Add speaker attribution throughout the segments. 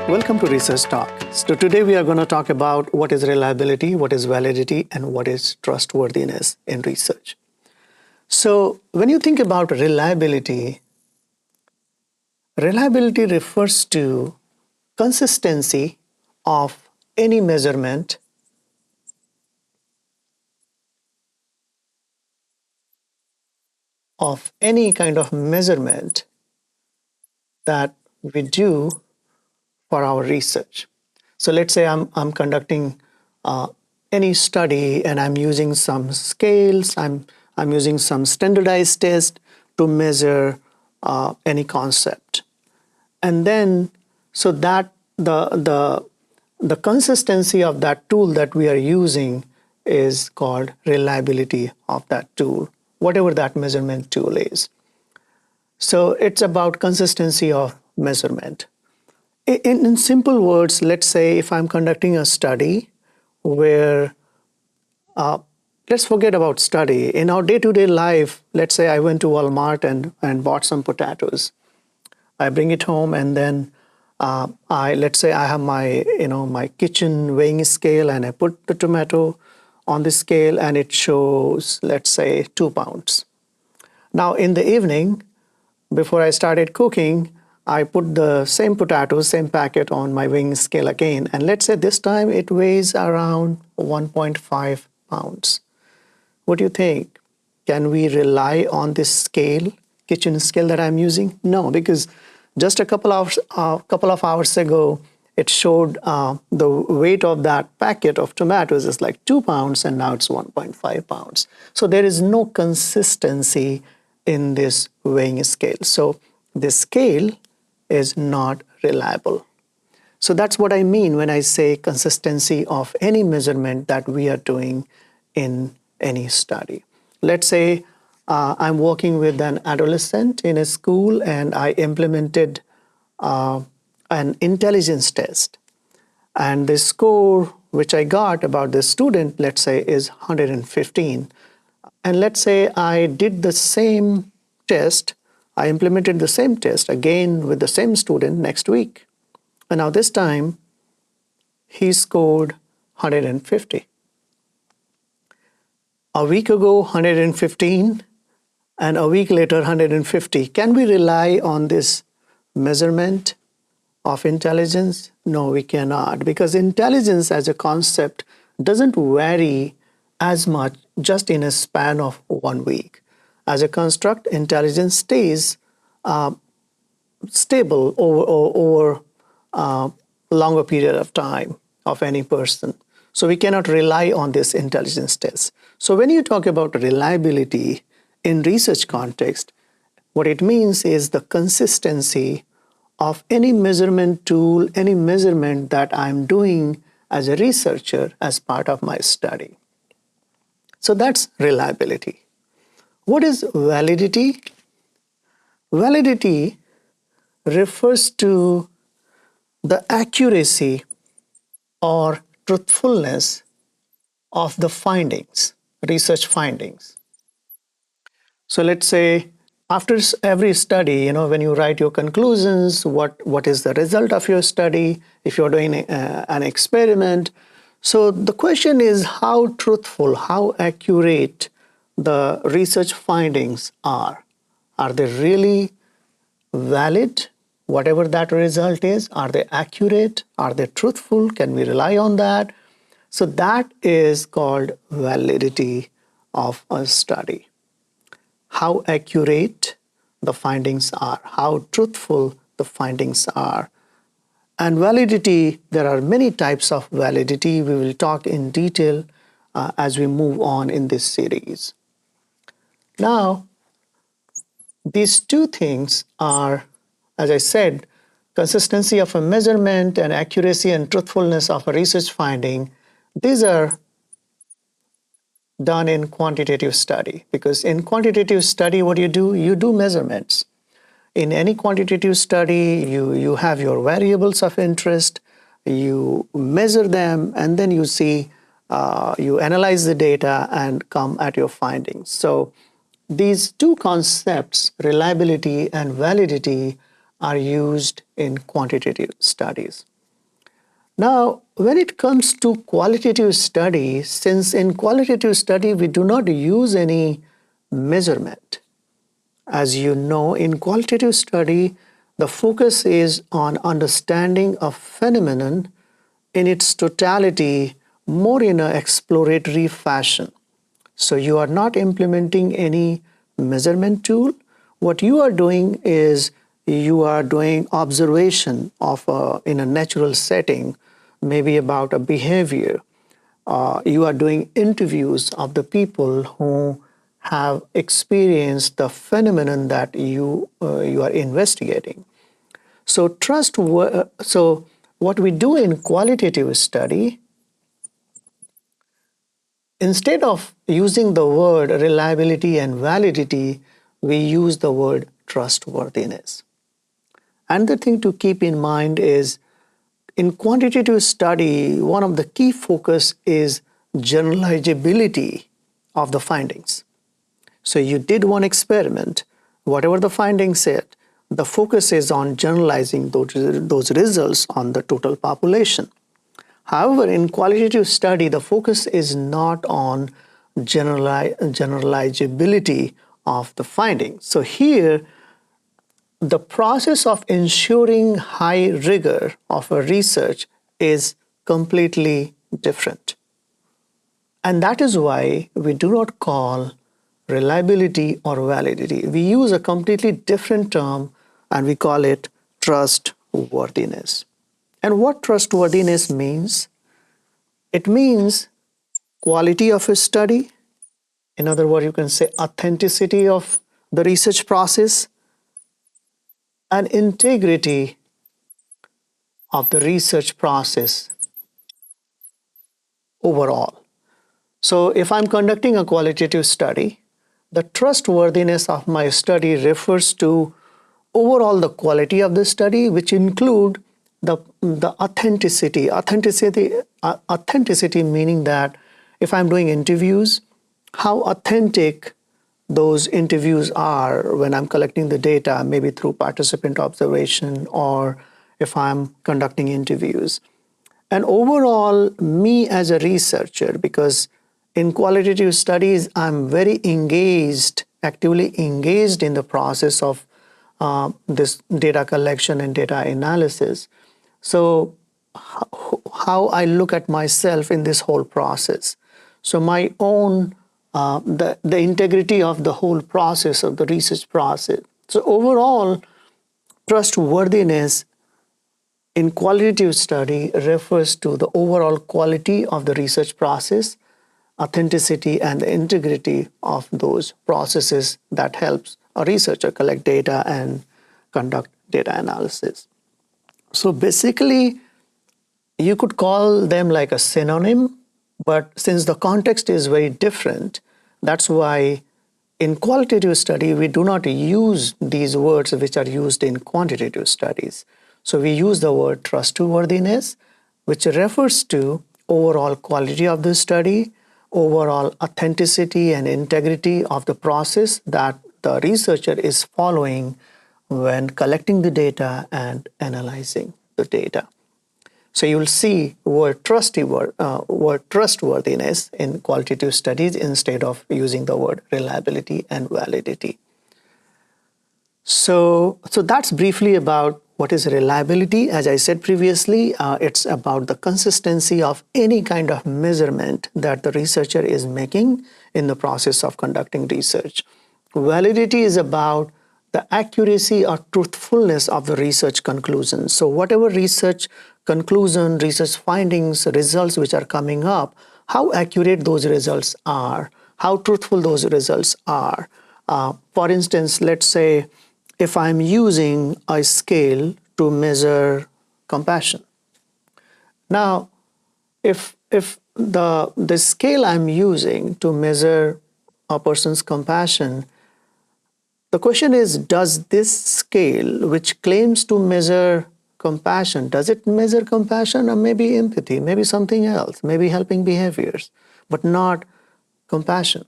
Speaker 1: Welcome to Research Talk. So today we are going to talk about what is reliability, what is validity, and what is trustworthiness in research. So when you think about reliability, reliability refers to consistency of any measurement that we do for our research. So let's say I'm conducting any study and I'm using some scales, I'm using some standardized test to measure any concept. And then so that the consistency of that tool that we are using is called reliability of that tool, whatever that measurement tool is. So it's about consistency of measurement. In simple words, let's say if I'm conducting a study where, let's forget about study. In our day-to-day life, let's say I went to Walmart and bought some potatoes. I bring it home and then let's say I have my kitchen weighing scale and I put the tomato on the scale and it shows, let's say, 2 pounds. Now in the evening, before I started cooking, I put the same potatoes, same packet on my weighing scale again. And let's say this time it weighs around 1.5 pounds. What do you think? Can we rely on this scale, kitchen scale that I'm using? No, because just a couple of hours ago, it showed the weight of that packet of tomatoes is like 2 pounds and now it's 1.5 pounds. So there is no consistency in this weighing scale. So this scale is not reliable. So that's what I mean when I say consistency of any measurement that we are doing in any study. Let's say I'm working with an adolescent in a school and I implemented an intelligence test. And the score which I got about this student, let's say, is 115. And let's say I did the same test, I implemented the same test again with the same student next week. And now this time, he scored 150. A week ago, 115, and a week later, 150. Can we rely on this measurement of intelligence? No, we cannot, because intelligence as a concept doesn't vary as much just in a span of 1 week. As a construct, intelligence stays stable over a longer period of time of any person. So we cannot rely on this intelligence test. So when you talk about reliability in research context, what it means is the consistency of any measurement tool, any measurement that I'm doing as a researcher as part of my study. So that's reliability. What is validity? Validity refers to the accuracy or truthfulness of the findings, research findings. So let's say after every study, when you write your conclusions, what is the result of your study, if you're doing an experiment. So the question is how truthful, how accurate the research findings are. Are they really valid? Whatever that result is, are they accurate? Are they truthful? Can we rely on that? So that is called validity of a study. How accurate the findings are, how truthful the findings are. And validity, there are many types of validity. We will talk in detail as we move on in this series. Now, these two things are, as I said, consistency of a measurement and accuracy and truthfulness of a research finding. These are done in quantitative study, because in quantitative study, what you do? You do measurements. In any quantitative study, you have your variables of interest, you measure them, and then you see, you analyze the data and come at your findings. So These two concepts, reliability and validity, are used in quantitative studies. Now, when it comes to qualitative study, since in qualitative study we do not use any measurement, as you know, in qualitative study, the focus is on understanding a phenomenon in its totality more in an exploratory fashion. So you are not implementing any measurement tool. What you are doing is you are doing observation of in a natural setting, maybe about a behavior. You are doing interviews of the people who have experienced the phenomenon that you are investigating. So so what we do in qualitative study, instead of using the word reliability and validity, we use the word trustworthiness. And the thing to keep in mind is in quantitative study, one of the key focus is generalizability of the findings. So you did one experiment, whatever the findings said, the focus is on generalizing those results on the total population. However, in qualitative study, the focus is not on generalizability of the findings. So here, the process of ensuring high rigor of a research is completely different. And that is why we do not call reliability or validity. We use a completely different term and we call it trustworthiness. And what trustworthiness means? It means quality of a study. In other words, you can say authenticity of the research process and integrity of the research process overall. So if I'm conducting a qualitative study, the trustworthiness of my study refers to overall the quality of the study, which include the authenticity. Authenticity meaning that if I'm doing interviews, how authentic those interviews are when I'm collecting the data, maybe through participant observation or if I'm conducting interviews. And overall, me as a researcher, because in qualitative studies, I'm very engaged, actively engaged in the process of this data collection and data analysis. So how I look at myself in this whole process. So my own, the integrity of the whole process of the research process. So overall, trustworthiness in qualitative study refers to the overall quality of the research process, authenticity and the integrity of those processes that helps a researcher collect data and conduct data analysis. So basically, you could call them like a synonym, but since the context is very different, that's why in qualitative study, we do not use these words which are used in quantitative studies. So we use the word trustworthiness, which refers to overall quality of the study, overall authenticity and integrity of the process that the researcher is following when collecting the data and analyzing the data. So you'll see word trustworthiness in qualitative studies instead of using the word reliability and validity. So that's briefly about what is reliability. As I said previously, it's about the consistency of any kind of measurement that the researcher is making in the process of conducting research. Validity is about the accuracy or truthfulness of the research conclusions. So whatever research conclusion, research findings, results which are coming up, how accurate those results are, how truthful those results are. For instance, let's say if I'm using a scale to measure compassion. Now, if the scale I'm using to measure a person's compassion, the question is, does this scale, which claims to measure compassion, does it measure compassion or maybe empathy, maybe something else, maybe helping behaviors, but not compassion?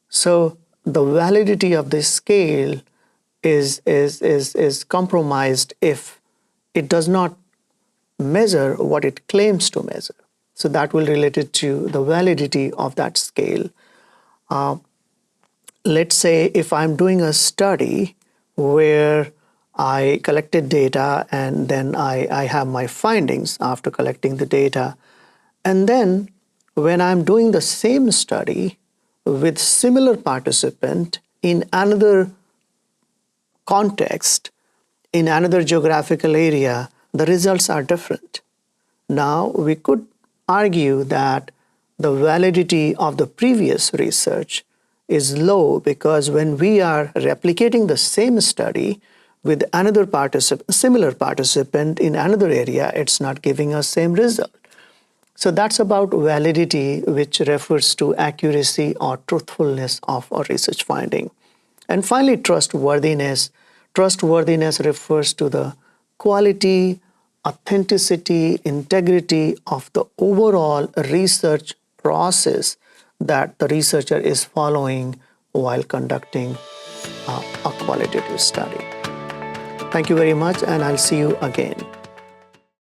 Speaker 1: So the validity of this scale is compromised if it does not measure what it claims to measure. So that will relate it to the validity of that scale. Let's say if I'm doing a study where I collected data and then I have my findings after collecting the data. And then when I'm doing the same study with similar participant in another context, in another geographical area, the results are different. Now, we could argue that the validity of the previous research is low because when we are replicating the same study with another similar participant in another area, it's not giving us same result. So that's about validity, which refers to accuracy or truthfulness of a research finding. And finally, trustworthiness. Trustworthiness refers to the quality, authenticity, integrity of the overall research process that the researcher is following while conducting a qualitative study. Thank you very much, and I'll see you again.